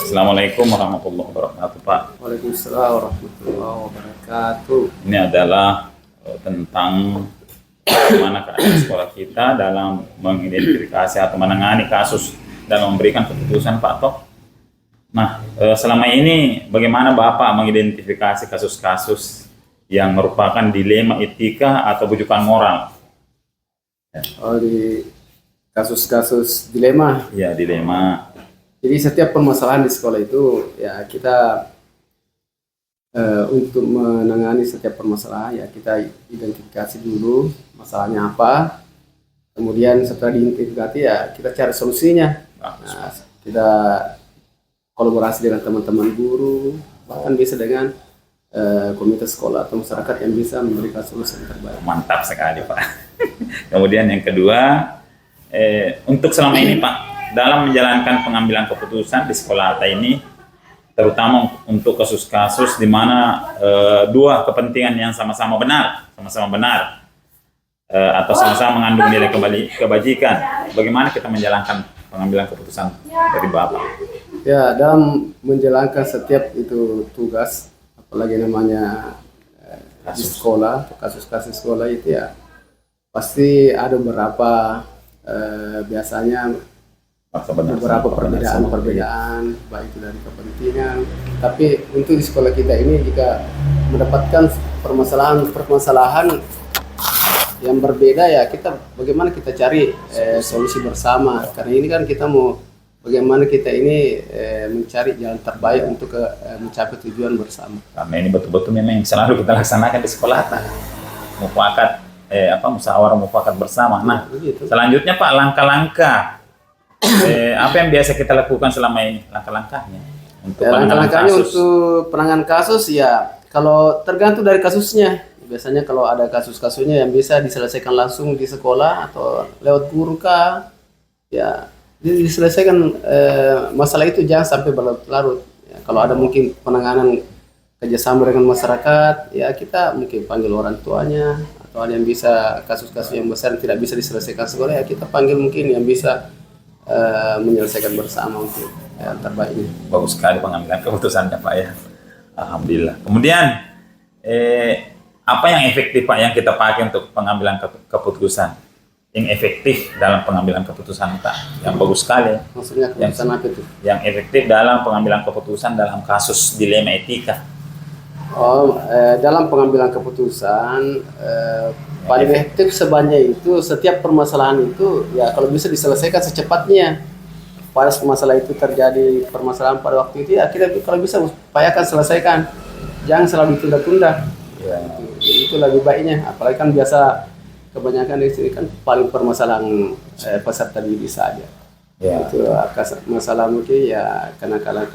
Assalamualaikum warahmatullahi wabarakatuh, Pak. Waalaikumsalam warahmatullahi wabarakatuh. Ini adalah tentang bagaimana keadaan sekolah kita dalam mengidentifikasi atau menangani kasus dan memberikan keputusan, Pak Tok. Nah, selama ini bagaimana Bapak mengidentifikasi kasus-kasus yang merupakan dilema etika atau bujukan moral? Oh, di kasus-kasus dilema. Ya, dilema. Jadi setiap permasalahan di sekolah itu ya kita untuk menangani setiap permasalahan ya kita identifikasi dulu masalahnya apa. Kemudian setelah diidentifikasi ya kita cari solusinya. Nah, kita kolaborasi dengan teman-teman guru, bahkan bisa dengan komite sekolah atau masyarakat yang bisa memberikan solusi yang terbaik. Mantap sekali, Pak. Kemudian yang kedua, untuk selama ini, Pak, dalam menjalankan pengambilan keputusan di sekolah Atta ini, terutama untuk kasus-kasus di mana dua kepentingan yang sama-sama benar atau sama-sama mengandung nilai kebajikan, bagaimana kita menjalankan pengambilan keputusan dari Bapak? Ya, dalam menjalankan setiap itu tugas, apalagi namanya di sekolah, kasus-kasus sekolah itu ya pasti ada beberapa biasanya beberapa perbedaan baik itu dari kepentingan. Tapi untuk di sekolah kita ini jika mendapatkan permasalahan yang berbeda ya kita bagaimana kita cari solusi bersama, karena ini kan kita mau bagaimana kita ini mencari jalan terbaik untuk mencapai tujuan bersama. Karena ini betul-betul memang selalu kita laksanakan di sekolah Atta, musyawarah mufakat bersama. Nah, selanjutnya Pak, langkah-langkah apa yang biasa kita lakukan selama ini, langkah-langkahnya untuk langkah-langkahnya untuk penanganan kasus ya kalau tergantung dari kasusnya. Biasanya kalau ada kasus-kasusnya yang bisa diselesaikan langsung di sekolah atau lewat guru kah, ya diselesaikan masalah itu jangan sampai berlarut-larut. Ya, kalau ada mungkin penanganan kerjasama dengan masyarakat, ya kita mungkin panggil orang tuanya, atau ada yang bisa kasus-kasus yang besar yang tidak bisa diselesaikan sekolah, ya kita panggil mungkin yang bisa menyelesaikan bersama untuk yang terbaiknya. Bagus sekali pengambilan keputusannya, Pak, ya. Alhamdulillah. Kemudian apa yang efektif, Pak, yang kita pakai untuk pengambilan keputusan? Yang efektif dalam pengambilan keputusan, Pak, yang bagus sekali. Maksudnya keputusan apa itu? Yang efektif dalam pengambilan keputusan dalam kasus dilema etika. Dalam pengambilan keputusan paling efektif sebanyak itu setiap permasalahan itu ya kalau bisa diselesaikan secepatnya. Pada masalah itu terjadi permasalahan pada waktu itu ya kita kalau bisa upayakan selesaikan, jangan selalu ditunda-tunda. Ya. Itu lebih baiknya. Apalagi kan biasa kebanyakan di sini kan paling permasalahan peserta didik saja. Ya. Itu masalah mungkin ya kenakalan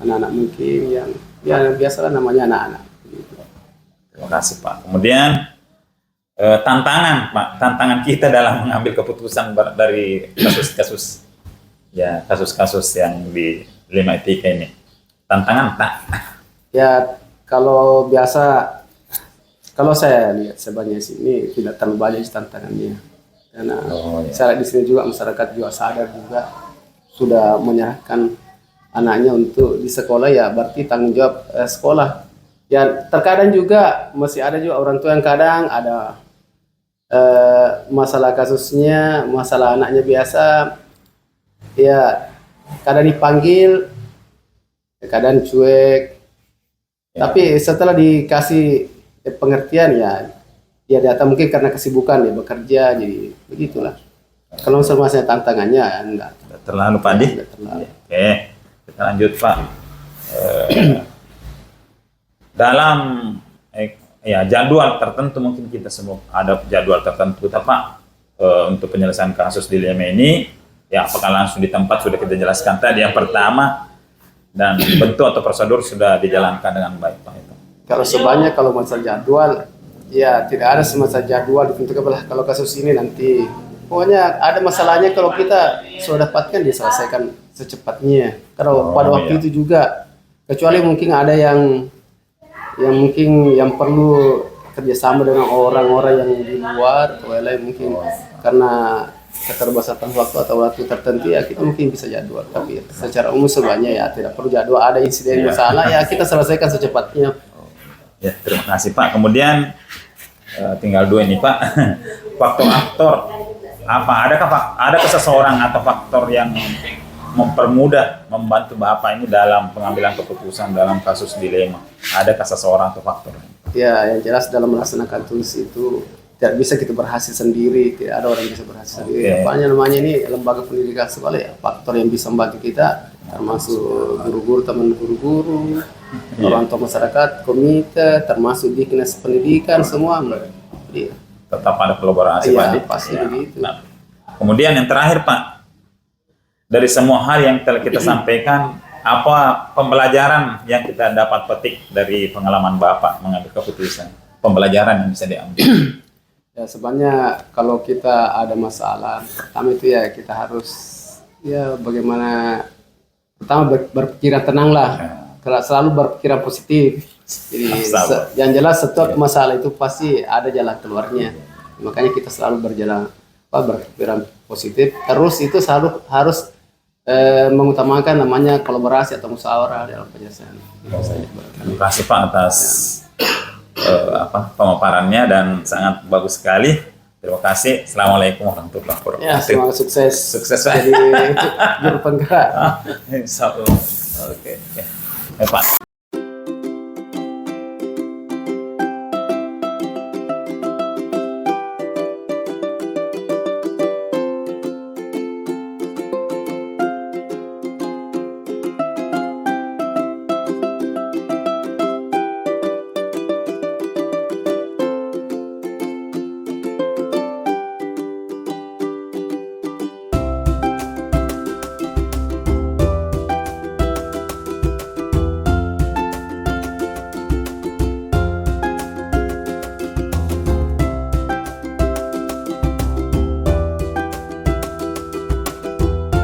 anak-anak mungkin yang ya biasalah namanya anak-anak. Gitu. Terima kasih, Pak. Kemudian tantangan, Pak, tantangan kita dalam mengambil keputusan dari kasus-kasus yang di dilema etika ini. Tantangan, Pak? Ya, kalau biasa, kalau saya lihat sebanyak sini tidak terlalu banyak tantangannya. Karena saya lihat di sini juga masyarakat juga sadar juga sudah menyerahkan anaknya untuk di sekolah ya berarti tanggung jawab sekolah. Ya terkadang juga masih ada juga orang tua yang kadang ada masalah kasusnya, masalah anaknya biasa, ya kadang dipanggil, kadang cuek. Ya. Tapi setelah dikasih pengertian ya dia datang mungkin karena kesibukan dia bekerja, jadi begitulah. Kalau masalah tantangannya enggak terlalu, Pak Adi. Oke, kita lanjut, Pak. Dalam jadwal tertentu mungkin kita semua ada jadwal tertentu, Pak, untuk penyelesaian kasus dilema ini. Ya, apakah langsung di tempat sudah kita jelaskan tadi yang pertama, dan bentuk atau prosedur sudah dijalankan dengan baik, Pak. Kalau sebanyak kalau masalah jadwal, ya tidak ada semasa jadwal ditentukan. Kalau kasus ini nanti, pokoknya ada masalahnya kalau kita sudah dapatkan diselesaikan secepatnya. Kalau pada waktu itu juga, kecuali mungkin ada yang mungkin yang perlu kerjasama dengan orang-orang yang di luar, atau lain mungkin karena keterbatasan waktu atau waktu tertentu ya kita mungkin bisa jadwal, tapi secara umum sebenarnya ya tidak perlu jadwal. Ada insiden masalah ya kita selesaikan secepatnya. Ya, terima kasih Pak. Kemudian tinggal 2 ini Pak. Faktor-faktor apa? Adakah seseorang atau faktor yang mempermudah membantu Bapak ini dalam pengambilan keputusan dalam kasus dilema? Adakah seseorang atau faktor? Ya, yang jelas dalam melaksanakan tugas itu tidak bisa kita berhasil sendiri, tidak ada orang yang bisa berhasil sendiri. Apanya namanya ini lembaga pendidikan sekolah ya, faktor yang bisa membantu kita termasuk guru-guru, teman guru-guru, orang tua masyarakat, komite, termasuk dinas pendidikan semua. Jadi, tetap ada kolaborasi ya, Pak Adi. pasti begitu. Nah, kemudian yang terakhir Pak, dari semua hal yang telah kita sampaikan, apa pembelajaran yang kita dapat petik dari pengalaman Bapak mengambil keputusan? Pembelajaran yang bisa diambil. Ya sebenarnya kalau kita ada masalah, pertama itu ya kita harus ya bagaimana pertama berpikiran tenang lah, selalu berpikiran positif. Jadi yang jelas setiap masalah itu pasti ada jalan keluarnya. Makanya kita selalu berpikiran positif. Terus itu selalu harus mengutamakan namanya kolaborasi atau musyawarah dalam penyelesaian. Terima kasih Pak atas pemaparannya dan sangat bagus sekali. Terima kasih. Assalamualaikum warahmatullahi wabarakatuh. Ya, semoga sukses. Sukses Pak. Jadi juru penggerak. Insya Allah. Oke. Pak.